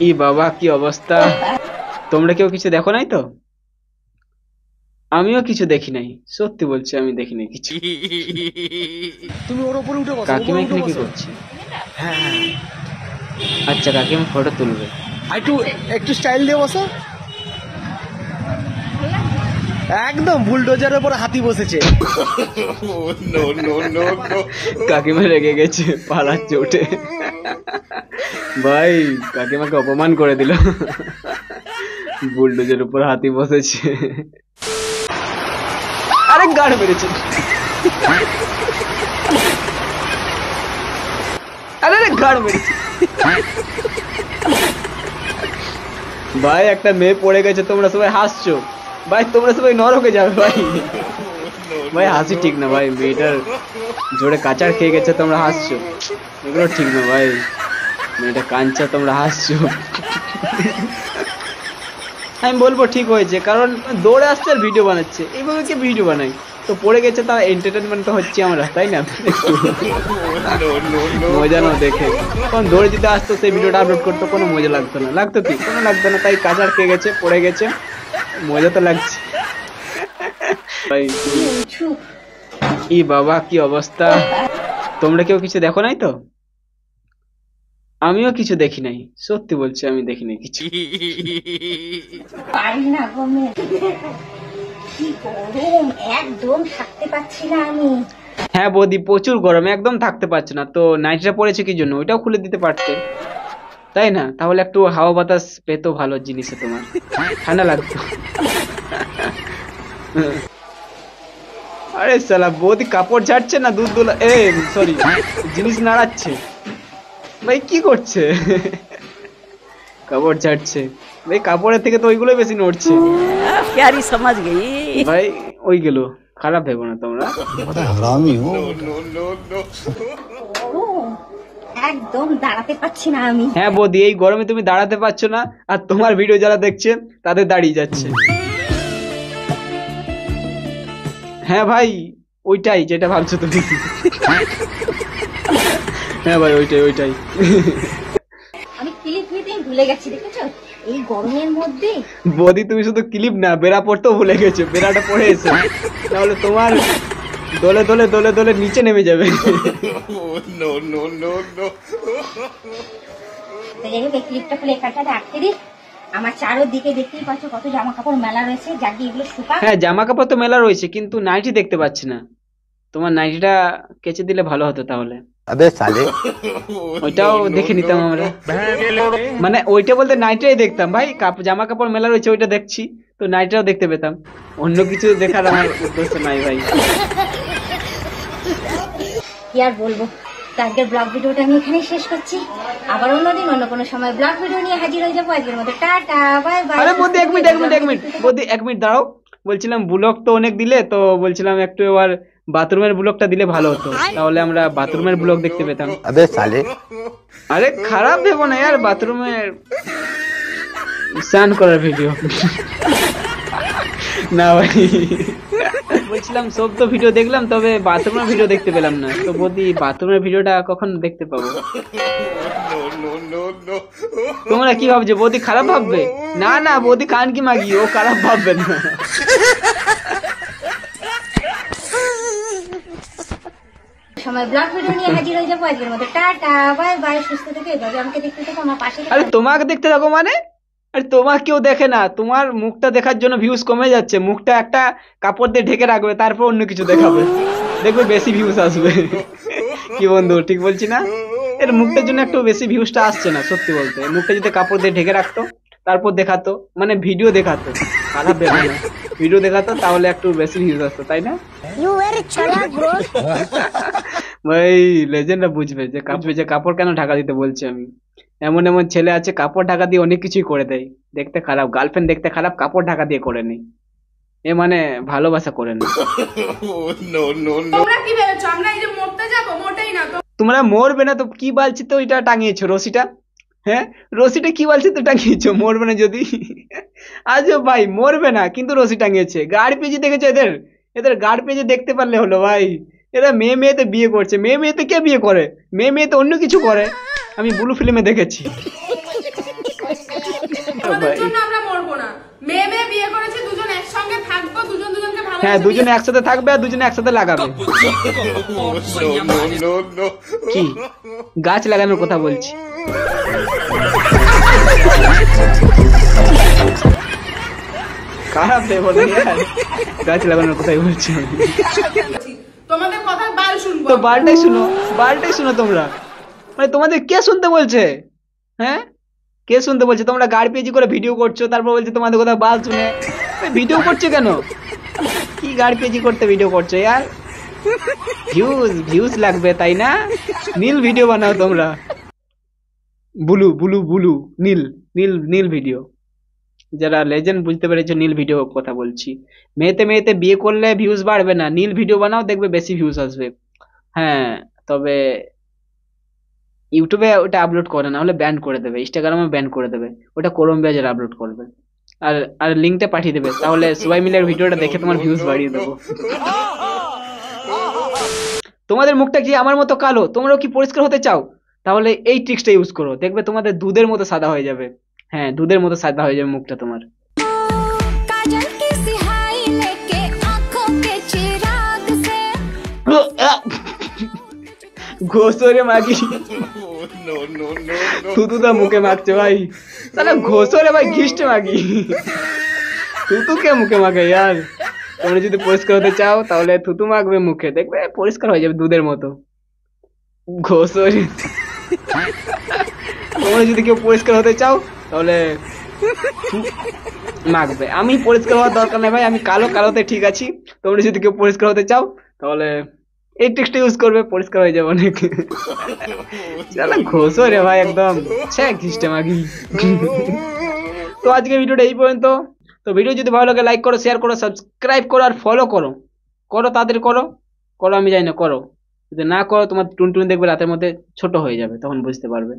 ই বাবা কি অবস্থা! তোমরা কেউ কিছু দেখো নাই তো? আমিও কিছু দেখি নাই, সত্যি বলছি আমি দেখি নাই কিছু। তুমি ওর উপরে উঠে বসো, কাকিমা উপরে উঠে এখানে কি বসো। করছে? হ্যাঁ হ্যাঁ, আচ্ছা কাকিমা ফটো তুলবে। একটু একটু স্টাইল দিয়ে বসো। একদম বুলডোজারের উপর হাতি বসেছে। কাকিমা রেগে গেছে, পালাচ্ছে উঠে। ভাই কাকিমাকে অপমান করে দিল। বুলডোজের উপর হাতি বসেছে। আরে গাড় মেরেছে। আরে গাড় মেরেছে। ভাই একটা মেয়ে পড়ে গেছে, তোমরা সবাই হাসছো। ভাই তোমরা সবাই নরকে যাবে ভাই। ভাই হাসি ঠিক না ভাই, মেয়েটার জোরে কাচার খেয়ে গেছে, তোমরা হাসছো, এগুলো ঠিক না ভাই। মেয়েটা কাঞ্চা, তোমরা হাসছো। আমি বলবো ঠিক হয়েছে, কারণ দৌড়ে আসছে আর ভিডিও বানাচ্ছে, এইভাবে কে ভিডিও বানাই? তো পড়ে গেছে, তার এন্টারটেনমেন্ট তো হচ্ছে আমরা, তাই না? মজা না দেখে, কারণ দৌড়ে যেতে আসতো, সেই ভিডিওটা আপলোড করতো, কোনো মজা লাগতো না। লাগতো কি? কোনো লাগতো না। তাই কাচার খেয়ে গেছে, পড়ে গেছে, মজা তো লাগছে ভাই। ই বাবা কি অবস্থা! তোমরা কেউ কিছু দেখো নাই তো? আমিও কিছু দেখি নাই, সত্যি বলছি আমি দেখি নাই কিছু। পারি না গো মেয়ে, কি গরম, একদম থাকতে পারছি না আমি। হ্যাঁ বৌদি, প্রচুর গরম, একদম থাকতে পারছে না। তো নাইটটা পড়েছে কি জন্য? ওইটাও খুলে দিতে পারতে, তাই না? তাহলে একটু হাওয়া বাতাস পেতো ভালো জিনিসে, তোমার ঠান্ডা লাগতো। আরে সালা বৌদি কাপড় ঝাড়ছে না দুধ দোলা, সরি, জিনিস নাড়াচ্ছে। ভাই কি করছে? কাপড় ঝাড়ছে ভাই, কাপড়ের থেকে তো ওইগুলো বেশি নড়ছে। प्यारी समझ गई। ভাই ওইগুলো খারাপ ভেবো না তোমরা। হারামি হো। গরম, একদম দাঁড়াতে পারছি না আমি। হ্যাঁ বৌদি, এই গরমে তুমি দাঁড়াতে পারছো না, আর তোমার ভিডিও যারা দেখছে তাদের দাঁড়িয়ে যাচ্ছে। হ্যাঁ ভাই, ওইটাই যেটা ভাবছো তুমি। হ্যাঁ ভাই, ওইটাই ওইটাই। আমি ক্লিপ নিতে ভুলে গেছি, দেখেছো এই গরমের মধ্যে। বৌদি তুমি শুধু ক্লিপ না, বেড়া পড়তেও ভুলে গেছো, বেড়াটা পড়ে এসো, তাহলে তোমার দোলে দোলে দোলে দোলে নিচে নেমে যাবে। তো যাই হোক, এই ক্লিপটা খুলে এখানটাতে আটকে দিই। আমার চারোদিকে দেখতেই পাচ্ছ কত জামা কাপড় মেলা রয়েছে, যাকে এগুলো শুকা। হ্যাঁ জামা কাপড় তো মেলা রয়েছে, কিন্তু নাইটি দেখতে পাচ্ছি না। তোমার নাইটিটা কেচে দিলে ভালো হতো তাহলে। আবে সালে, ওইটাও দেখে নিতাম আমরা। মানে ওইটা বলতে নাইটাই দেখতাম ভাই, জামা কাপড় মেলা রয়েছে ওইটা দেখছি, তো নাইটাও দেখতে পেতাম। অন্য কিছু দেখার আমার উদ্দেশ্য নাই ভাই। কি আর বলবো, তো আজকের ব্লগ ভিডিওটা আমি এখানেই শেষ করছি। আবার অন্যদিন অন্য কোনো সময় ব্লগ ভিডিও নিয়ে হাজির হয়ে যাবো। আজকের মতো টাটা, বাই বাই। আরে বৌদি এক মিনিট এক মিনিট এক মিনিট, বৌদি এক মিনিট দাঁড়াও। বলছিলাম ব্লগ তো অনেক দিলে, তো বলছিলাম একটু এবার বাথরুমের ব্লগটা দিলে ভালো হতো, তাহলে আমরা বাথরুমের ব্লগ দেখতে পেতাম। আবে সালে। আরে খারাপ ভেবো না यार, বাথরুমের স্নান করার ভিডিও। না ভাই, বলছিলাম সব তো ভিডিও দেখলাম, তবে বাথরুমের ভিডিও দেখতে পেলাম না। তো বৌদি বাথরুমের ভিডিওটা কখন দেখতে পাবো? তোমরা কি ভাবছো, বৌদি খারাপ ভাববে? না না বৌদি কান কি মাগি, ও খারাপ ভাববে না। সময় ব্লগ ভিডিও নিয়ে হাজির হয়ে যাবো। আজকের মতো টাটা, বাই বাই। সুস্থ থেকে এভাবে আমাকে দেখতে থাকো, আমার পাশে আরে তোমাকে দেখতে থাকো মানে? আরে তোমার কেউ দেখে না, তোমার মুখটা দেখার জন্য ভিউজ কমে যাচ্ছে। মুখটা একটা কাপড় দিয়ে ঢেকে রাখবে, তারপর অন্য কিছু দেখাবে, দেখবে বেশি ভিউজ আসবে। কি বন্ধু ঠিক বলছি না? এর মুখটার জন্য একটু বেশি ভিউজটা আসছে না, সত্যি বলতে। মুখটা যদি কাপড় দিয়ে ঢেকে রাখতো, তারপর দেখাতো, মানে ভিডিও দেখাতো, খারাপ ভেবে না, ভিডিও দেখাতো, তাহলে একটু বেশি ভিউজ আসতো, তাই না? ভাই লেজেন্ডরা বুঝবে যে কাপড় কেন ঢাকা দিতে বলছি আমি। এমন এমন ছেলে আছে কাপড় ঢাকা দিয়ে অনেক কিছুই করে দেয়, দেখতে খারাপ, গার্লফ্রেন্ড দেখতে খারাপ, কাপড় ঢাকা দিয়ে করে নেই, এ মানে ভালোবাসা করে না। তোমরা কি ভেবেছো আমরা এই যে মরতে যাবো? মোটেই না। তোমরা মরবে না তো কি বালছি তো ওইটা টাঙিয়েছো রশিটা? হ্যাঁ রশিটা কি বালছি তো টাঙিয়েছো, মরবে না যদি? আজ ভাই মরবে না, কিন্তু রশি টাঙিয়েছে। গাড় পেঁচে দেখেছো এদের? এদের গাড় পেঁচে দেখতে পারলে হলো ভাই। এরা মেয়েতে বিয়ে করছে, মেয়েতে কে বিয়ে করে? মেয়েতে অন্য কিছু করে। আমি ব্লু ফিল্মে দেখেছি। আমাদের জন্য আমরা মরবো না। মেয়ে মেয়ে বিয়ে করেছে, দুজন একসঙ্গে থাকবো, দুজন দুজনকে ভালো। হ্যাঁ, দুজনে একসাথে থাকবে আর দুজনে একসাথে লাগাবে। কি গাছ লাগানোর কথা বলছি। খারাপ দেবো না यार, গাছ লাগানোর কথাই বলছি আমি। তোমাদের কথা বাল শুনবো। তো বালটাই শুনো তোমরা। মানে তোমাদের কে শুনতে বলছে? হ্যাঁ, কে শুনতে বলছে? তোমরা গাড়ি পেজি করে ভিডিও করছো, তারপর বলছে তোমাদের কথা বাল শুনে। ভিডিও করছো কেন? কি গাড়ি পেজি করতে ভিডিও করছো यार? ভিউজ লাগবে তাই না? নীল ভিডিও বানাও তোমরা। ব্লু নীল ভিডিও। যারা লেজেন্ড বুঝতে পেরেছো, নীল ভিডিও কথা বলছি। মেয়েতে বিয়ে করলে ভিউজ বাড়বে না, নীল ভিডিও বানাও, দেখবে বেশি ভিউজ আসবে। হ্যাঁ, তবে ইউটিউবে ওটা আপলোড করে না হলে ব্যান করে দেবে, ইনস্টাগ্রামে ব্যান করে দেবে। ওটা কলম্বিয়া যারা আপলোড করবে। আর আর লিঙ্কটা পাঠিয়ে দেবে, তাহলে সবাই মিলে ভিডিওটা দেখে তোমার ভিউজ বাড়িয়ে দেবো। তোমাদের মুখটা কি আমার মতো কালো? তোমরাও কি পরিষ্কার হতে চাও? তাহলে এই ট্রিক্সটা ইউজ করো, দেখবে তোমাদের দুধের মতো সাদা হয়ে যাবে। হ্যাঁ, দুধের মতো সাদা হয়ে যাবে মুখটা তোমার। ঘোষরে মাগি, থুতুটা মুখে মাখছে ভাই। তাহলে ঘোষরে ভাই ঘিষ্টে মাগি, থুতুকে মুখে মাখে यार। তোমরা যদি পরিষ্কার হতে চাও তাহলে থুতু মাখবে মুখে, দেখবে পরিষ্কার হয়ে যাবে দুধের মতো। ঘোষরে। তোমরা যদি কেউ পরিষ্কার হতে চাও তাহলে মাখবে। আমি পরিষ্কার হওয়ার দরকার নেই ভাই, আমি কালোতে ঠিক আছি। তোমরা যদি কেউ পরিষ্কার হতে চাও তাহলে এই ট্রিক্সটা ইউজ করবে, পরিষ্কার হয়ে যাবে অনেক। চলো ঘোষো রে ভাই একদম ঘিষ্টে মাগি। তো আজকে ভিডিওটা এই পর্যন্ত। তো ভিডিও যদি ভালো লাগে লাইক করো, শেয়ার করো, সাবস্ক্রাইব করো আর ফলো করো। তাড়াতাড়ি করো, আমি জানি না, করো। যদি না করো তোমার টুনটুন দেখবে রাতের মধ্যে ছোট হয়ে যাবে, তখন বুঝতে পারবে।